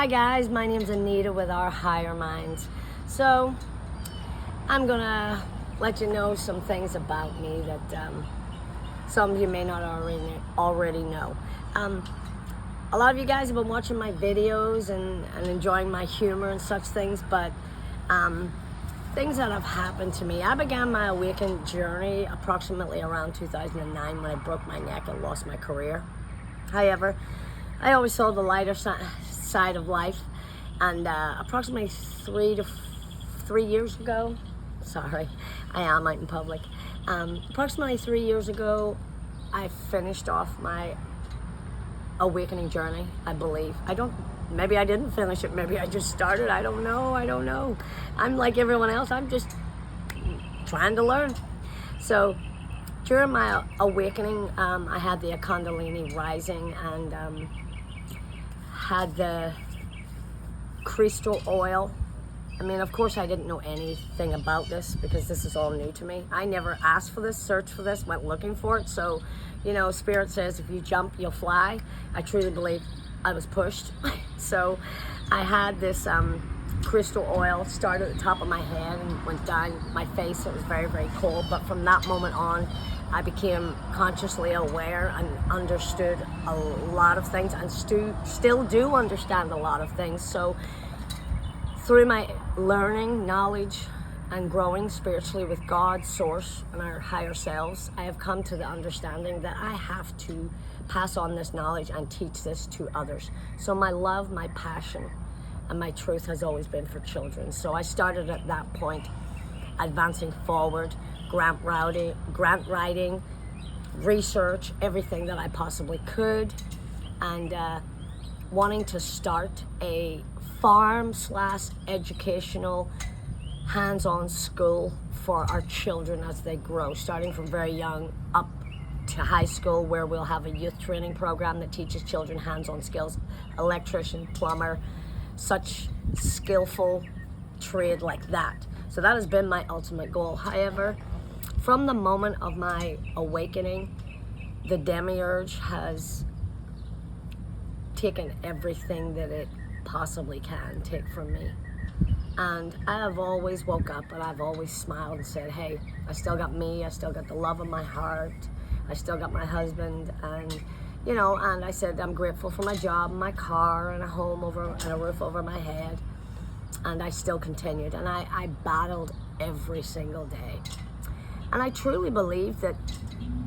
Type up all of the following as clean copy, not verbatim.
Hi guys, my name's Anita with Ourhighermind. So I'm gonna let you know some things about me that some of you may not already know. A lot of you guys have been watching my videos and enjoying my humor and such things, but things that have happened to me. I began my awakened journey approximately around 2009 when I broke my neck and lost my career. However, I always saw the lighter side of life, and approximately 3 years ago, sorry, I am out in public. Approximately 3 years ago, I finished off my awakening journey, I believe. Maybe I didn't finish it, maybe I just started, I don't know. I'm like everyone else, I'm just trying to learn. So during my awakening, I had the Kundalini rising and had the crystal oil. I mean, of course I didn't know anything about this because this is all new to me. I never asked for this, searched for this, went looking for it. So, you know, Spirit says if you jump, you'll fly. I truly believe I was pushed. So I had this crystal oil started at the top of my head and went down my face. It was very, very cold. But from that moment on, I became consciously aware and understood a lot of things, and still do understand a lot of things. So through my learning, knowledge, and growing spiritually with God, Source, and our higher selves, I have come to the understanding that I have to pass on this knowledge and teach this to others. So my love, my passion, and my truth has always been for children. So I started at that point, advancing forward, grant writing, research, everything that I possibly could, and wanting to start a farm/educational hands-on school for our children as they grow, starting from very young up to high school, where we'll have a youth training program that teaches children hands-on skills, electrician, plumber, such skillful trade like that. So that has been my ultimate goal. However, from the moment of my awakening, the demiurge has taken everything that it possibly can take from me. And I have always woke up and I've always smiled and said, hey, I still got me, I still got the love of my heart, I still got my husband, and you know, and I said I'm grateful for my job, my car, and a home and a roof over my head. And I still continued, and I battled every single day. And I truly believe that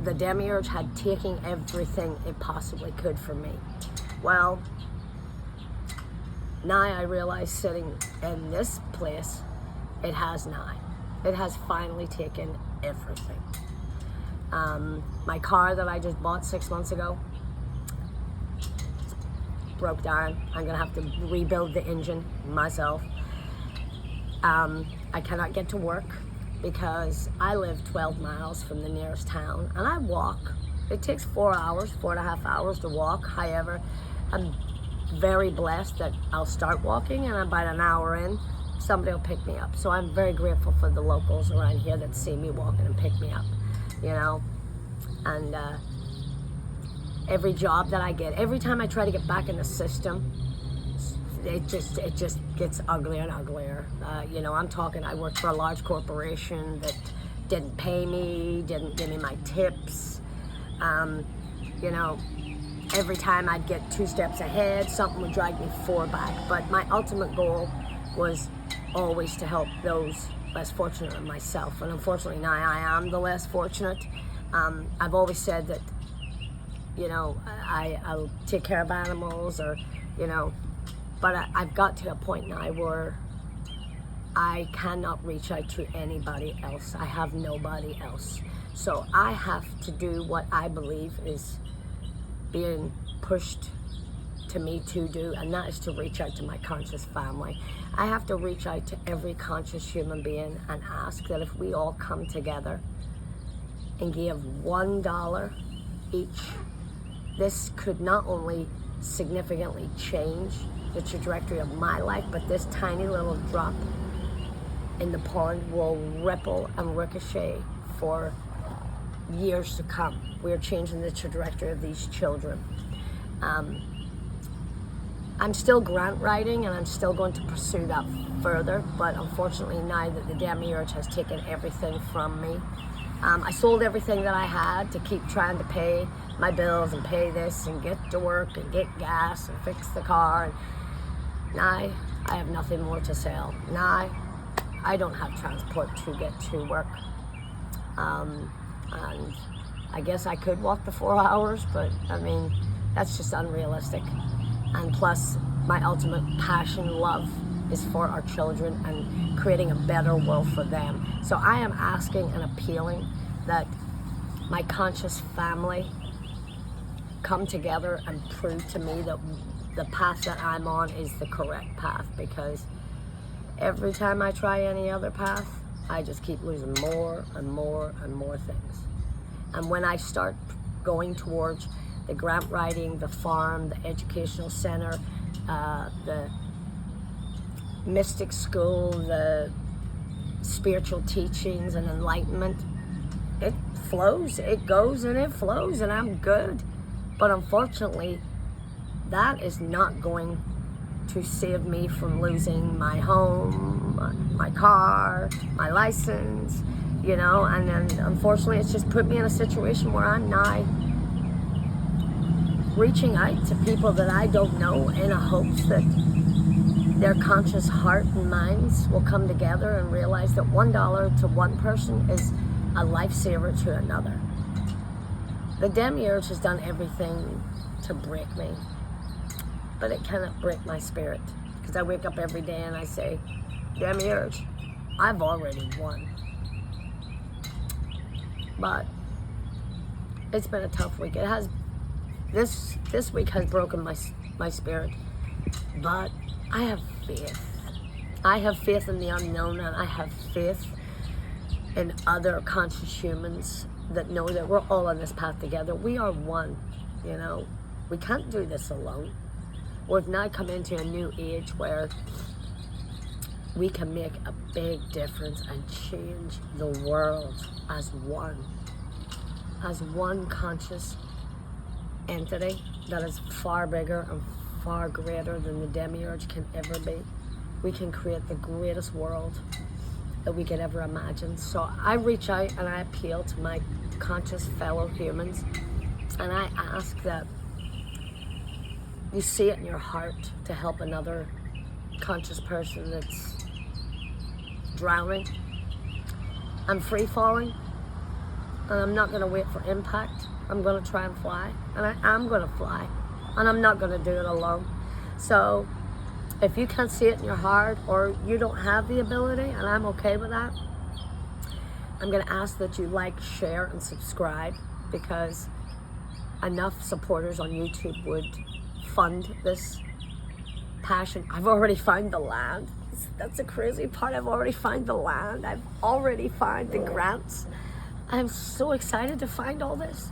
the demiurge had taken everything it possibly could from me. Well, now I realize, sitting in this place, it has now. It has finally taken everything. My car that I just bought 6 months ago broke down. I'm gonna have to rebuild the engine myself. I cannot get to work because I live 12 miles from the nearest town, and I walk. It takes 4.5 hours to walk. However, I'm very blessed that I'll start walking, and about an hour in, somebody will pick me up. So I'm very grateful for the locals around here that see me walking and pick me up, you know. And every job that I get, every time I try to get back in the system, it just gets uglier and uglier. You know, I'm talking, I worked for a large corporation that didn't pay me, didn't give me my tips. You know, every time I'd get 2 steps ahead, something would drag me 4 back. But my ultimate goal was always to help those less fortunate than myself. And unfortunately now I am the less fortunate. I've always said that, you know, I'll take care of animals, or, you know, but I've got to a point now where I cannot reach out to anybody else. I have nobody else. So I have to do what I believe is being pushed to me to do, and that is to reach out to my conscious family. I have to reach out to every conscious human being and ask that if we all come together and give $1 each, this could not only significantly change the trajectory of my life, but this tiny little drop in the pond will ripple and ricochet for years to come. We're changing the trajectory of these children. I'm still grant writing, and I'm still going to pursue that further, but unfortunately now that the demiurge has taken everything from me, I sold everything that I had to keep trying to pay my bills and pay this and get to work and get gas and fix the car, and now I have nothing more to sell. Now I don't have transport to get to work, and I guess I could walk the 4 hours, but I mean, that's just unrealistic. And plus, my ultimate passion, love, is for our children and creating a better world for them. So I am asking and appealing that my conscious family come together and prove to me that the path that I'm on is the correct path, because every time I try any other path, I just keep losing more and more and more things. And when I start going towards the grant writing, the farm, the educational center, the mystic school, the spiritual teachings and enlightenment, it flows, it goes and it flows, and I'm good. But unfortunately, that is not going to save me from losing my home, my car, my license, you know, and then unfortunately it's just put me in a situation where I'm now reaching out to people that I don't know in a hopes that their conscious heart and minds will come together and realize that $1 to one person is a lifesaver to another. The demiurge has done everything to break me, but it cannot break my spirit, because I wake up every day and I say, demiurge, I've already won. But it's been a tough week. It has. This week has broken my spirit, but I have faith. I have faith in the unknown, and I have faith in other conscious humans that know that we're all on this path together. We are one, you know. We can't do this alone. We've now come into a new age where we can make a big difference and change the world as one conscious entity that is far bigger and far greater than the demiurge can ever be. We can create the greatest world that we could ever imagine. So I reach out and I appeal to my conscious fellow humans, and I ask that you see it in your heart to help another conscious person that's drowning. I'm free falling, and I'm not going to wait for impact. I'm going to try and fly, and I am going to fly, and I'm not going to do it alone. So if you can't see it in your heart, or you don't have the ability, and I'm okay with that, I'm going to ask that you like, share, and subscribe, because enough supporters on YouTube would fund this passion. I've already found the land. That's the crazy part. I've already found the land. I've already found the grants. I'm so excited to find all this.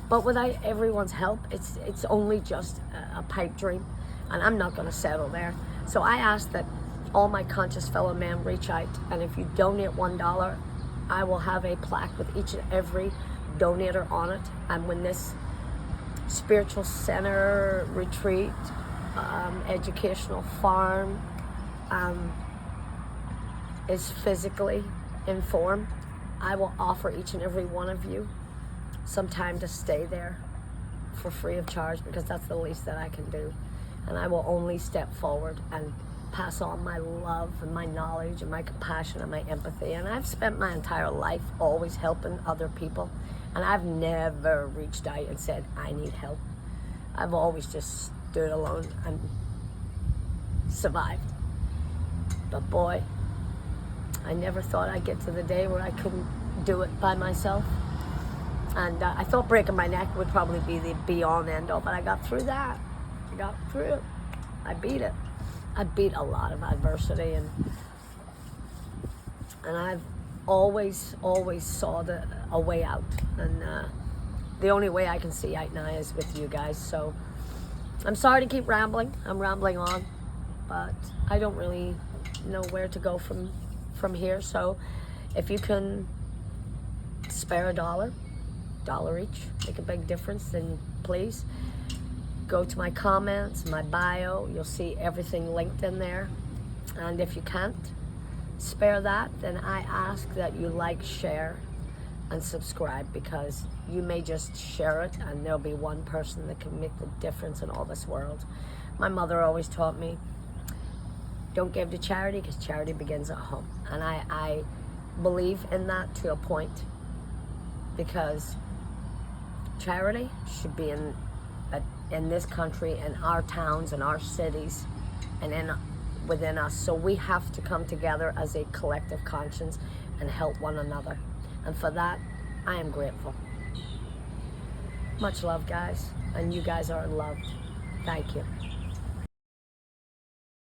But without everyone's help, it's only just a pipe dream, and I'm not going to settle there. So I ask that all my conscious fellow men reach out, and if you donate $1, I will have a plaque with each and every donator on it. And when this spiritual center, retreat, educational farm is physically informed, I will offer each and every one of you some time to stay there for free of charge, because that's the least that I can do. And I will only step forward and pass on my love and my knowledge and my compassion and my empathy. And I've spent my entire life always helping other people, and I've never reached out and said, I need help. I've always just stood alone and survived. But boy, I never thought I'd get to the day where I couldn't do it by myself. And I thought breaking my neck would probably be the be-all and end-all, but I got through that. I got through it. I beat it. I beat a lot of adversity, and I've always saw a way out. And the only way I can see out now is with you guys. So I'm sorry to keep rambling. I'm rambling on, but I don't really know where to go from here. So if you can spare $1 each, make a big difference, then please. Go to my comments, my bio. You'll see everything linked in there. And if you can't spare that, then I ask that you like, share, and subscribe, because you may just share it and there'll be one person that can make the difference in all this world. My mother always taught me, don't give to charity, because charity begins at home. And I believe in that to a point, because charity should be in this country, in our towns, in our cities, and within us. So we have to come together as a collective conscience and help one another. And for that, I am grateful. Much love, guys. And you guys are loved. Thank you.